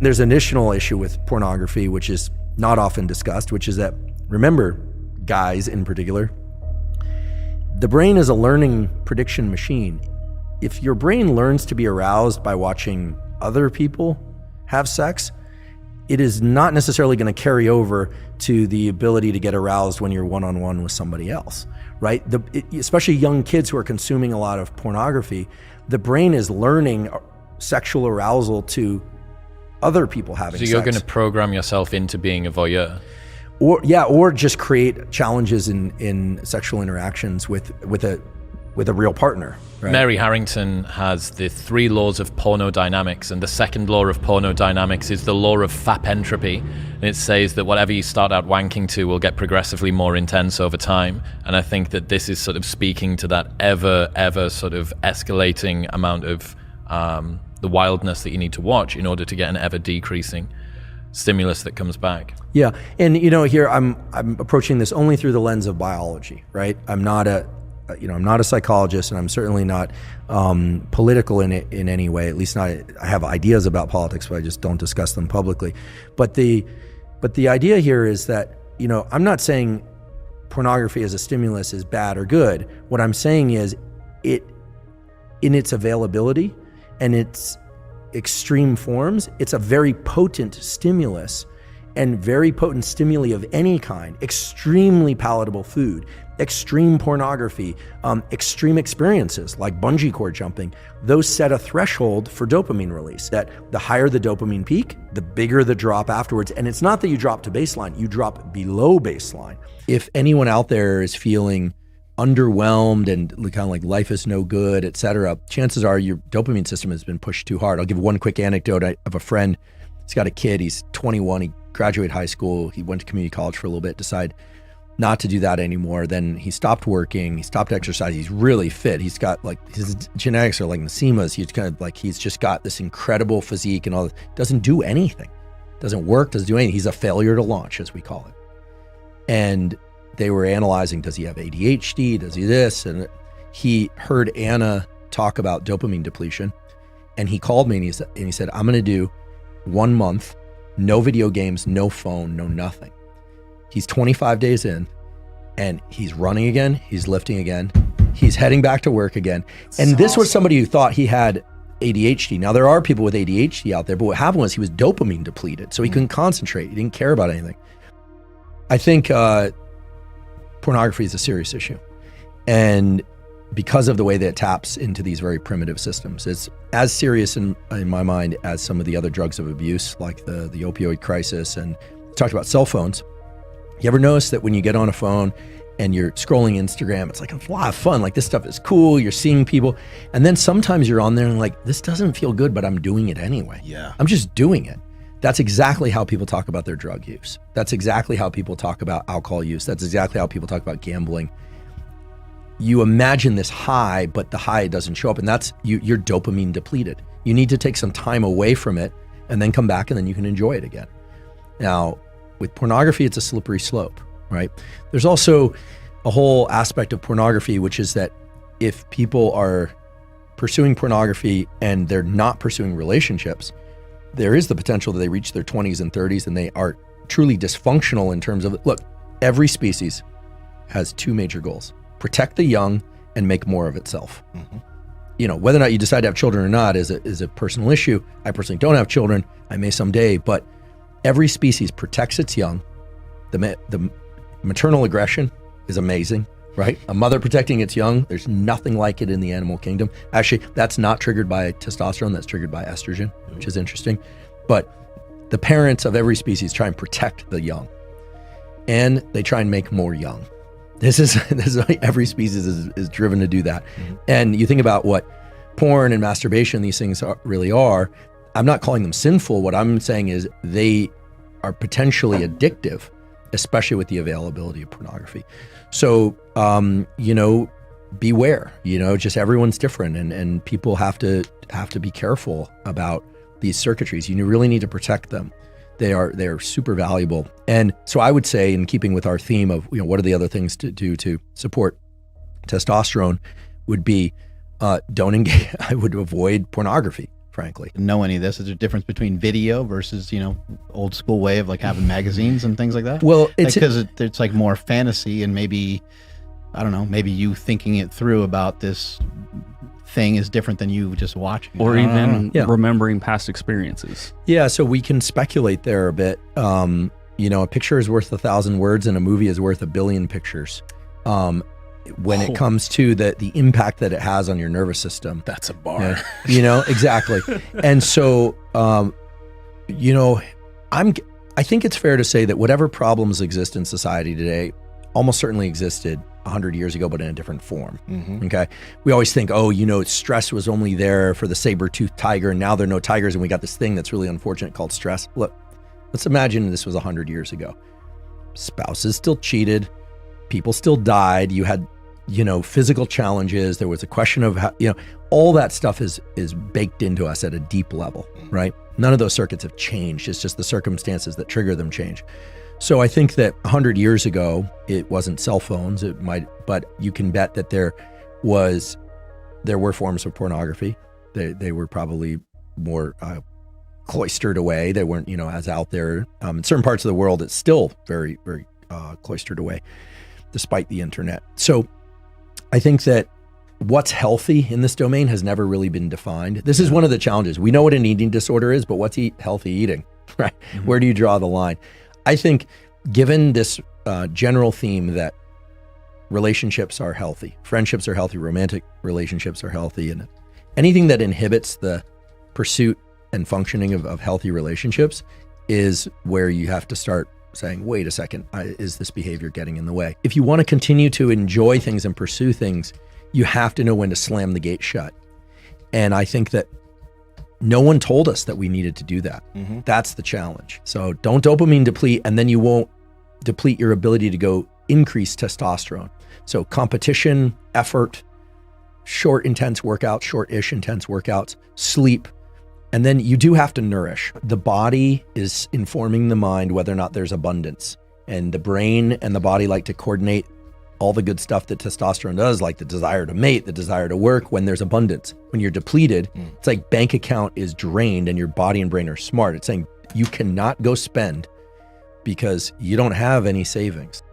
There's an additional issue with pornography, which is not often discussed, which is that, remember, guys in particular, the brain is a learning prediction machine. If your brain learns to be aroused by watching other people have sex, it is not necessarily going to carry over to the ability to get aroused when you're one-on-one with somebody else, right? Especially young kids who are consuming a lot of pornography, the brain is learning sexual arousal to other people having sex. So you're going to program yourself into being a voyeur? Or just create challenges in sexual interactions with a real partner. Right? Mary Harrington has the 3 laws of pornodynamics, and the second law of pornodynamics is the law of FAP entropy, and it says that whatever you start out wanking to will get progressively more intense over time. And I think that this is sort of speaking to that ever sort of escalating amount of the wildness that you need to watch in order to get an ever decreasing stimulus that comes back. Yeah, and here I'm approaching this only through the lens of biology, right? I'm not a psychologist, and I'm certainly not political in any way. At least not. I have ideas about politics, but I just don't discuss them publicly. But the idea here is that I'm not saying pornography as a stimulus is bad or good. What I'm saying is it, in its availability and its extreme forms, it's a very potent stimulus, and very potent stimuli of any kind, extremely palatable food, extreme pornography, extreme experiences like bungee cord jumping, those set a threshold for dopamine release, that the higher the dopamine peak, the bigger the drop afterwards. And it's not that you drop to baseline, you drop below baseline. If anyone out there is feeling underwhelmed and kind of like life is no good, etc., chances are your dopamine system has been pushed too hard. I'll give one quick anecdote. I have a friend, he's got a kid, he's 21, he graduated high school, he went to community college for a little bit, decided not to do that anymore. Then he stopped working, he stopped exercising, he's really fit. He's got his genetics are like Nasima's. He's just got this incredible physique and all that. Doesn't do anything, doesn't work, doesn't do anything. He's a failure to launch, as we call it. And they were analyzing, does he have ADHD? Does he this? And he heard Anna talk about dopamine depletion. And he called me and he said, I'm going to do 1 month, no video games, no phone, no nothing. He's 25 days in and he's running again. He's lifting again. He's heading back to work again. And this was somebody who thought he had ADHD. Now there are people with ADHD out there, but what happened was he was dopamine depleted. So he couldn't concentrate. He didn't care about anything. I think, pornography is a serious issue. And because of the way that it taps into these very primitive systems, it's as serious in my mind as some of the other drugs of abuse, like the opioid crisis. And talked about cell phones. You ever notice that when you get on a phone and you're scrolling Instagram, it's like a lot of fun. Like this stuff is cool. You're seeing people. And then sometimes you're on there and like, this doesn't feel good, but I'm doing it anyway. Yeah. I'm just doing it. That's exactly how people talk about their drug use. That's exactly how people talk about alcohol use. That's exactly how people talk about gambling. You imagine this high, but the high doesn't show up, and that's you're dopamine depleted. You need to take some time away from it and then come back, and then you can enjoy it again. Now, with pornography, it's a slippery slope, right? There's also a whole aspect of pornography, which is that if people are pursuing pornography and they're not pursuing relationships, there is the potential that they reach their 20s and 30s and they are truly dysfunctional in terms of, look, every species has 2 major goals: protect the young and make more of itself. Mm-hmm. Whether or not you decide to have children or not is a personal issue. I personally don't have children. I may someday, but every species protects its young. The maternal aggression is amazing, right? A mother protecting its young, there's nothing like it in the animal kingdom. Actually, that's not triggered by testosterone, that's triggered by estrogen, which is interesting. But the parents of every species try and protect the young, and they try and make more young. This is every species is driven to do that. Mm-hmm. And you think about what porn and masturbation, these things really are. I'm not calling them sinful. What I'm saying is they are potentially addictive, especially with the availability of pornography. So, beware, just everyone's different, and people have to be careful about these circuitries. You really need to protect them. They are super valuable. And so I would say, in keeping with our theme of, what are the other things to do to support testosterone, would be, don't engage. I would avoid pornography frankly. Know any of this? Is there a difference between video versus, old school way of like having magazines and things like that? Well, it's because it's like more fantasy, and maybe, I don't know, maybe you thinking it through about this thing is different than you just watching. Or even Yeah. remembering past experiences. Yeah, so we can speculate there a bit. A picture is worth 1,000 words and a movie is worth 1 billion pictures. When it comes to the impact that it has on your nervous system. That's a bar. Exactly. And so, I think it's fair to say that whatever problems exist in society today almost certainly existed 100 years ago, but in a different form. Okay. We always think, stress was only there for the saber-toothed tiger, and now there are no tigers, and we got this thing that's really unfortunate called stress. Look, let's imagine this was 100 years ago. Spouses still cheated. People still died. You had, physical challenges. There was a question of how, all that stuff is baked into us at a deep level, right? None of those circuits have changed. It's just the circumstances that trigger them change. So I think that 100 years ago, it wasn't cell phones. But you can bet that there were forms of pornography. They were probably more cloistered away. They weren't, as out there. In certain parts of the world, it's still very, very cloistered away, despite the internet. So I think that what's healthy in this domain has never really been defined. This is one of the challenges. We know what an eating disorder is, but what's healthy eating, right? Mm-hmm. Where do you draw the line? I think given this general theme that relationships are healthy, friendships are healthy, romantic relationships are healthy, and anything that inhibits the pursuit and functioning of healthy relationships is where you have to start saying, wait a second, is this behavior getting in the way? If you want to continue to enjoy things and pursue things, you have to know when to slam the gate shut. And I think that no one told us that we needed to do that. Mm-hmm. That's the challenge. So don't dopamine deplete, and then you won't deplete your ability to go increase testosterone. So competition, effort, short intense workouts, short-ish intense workouts, sleep, and then you do have to nourish. The body is informing the mind whether or not there's abundance. And the brain and the body like to coordinate all the good stuff that testosterone does, like the desire to mate, the desire to work, when there's abundance. When you're depleted, it's like bank account is drained and your body and brain are smart. It's saying you cannot go spend because you don't have any savings.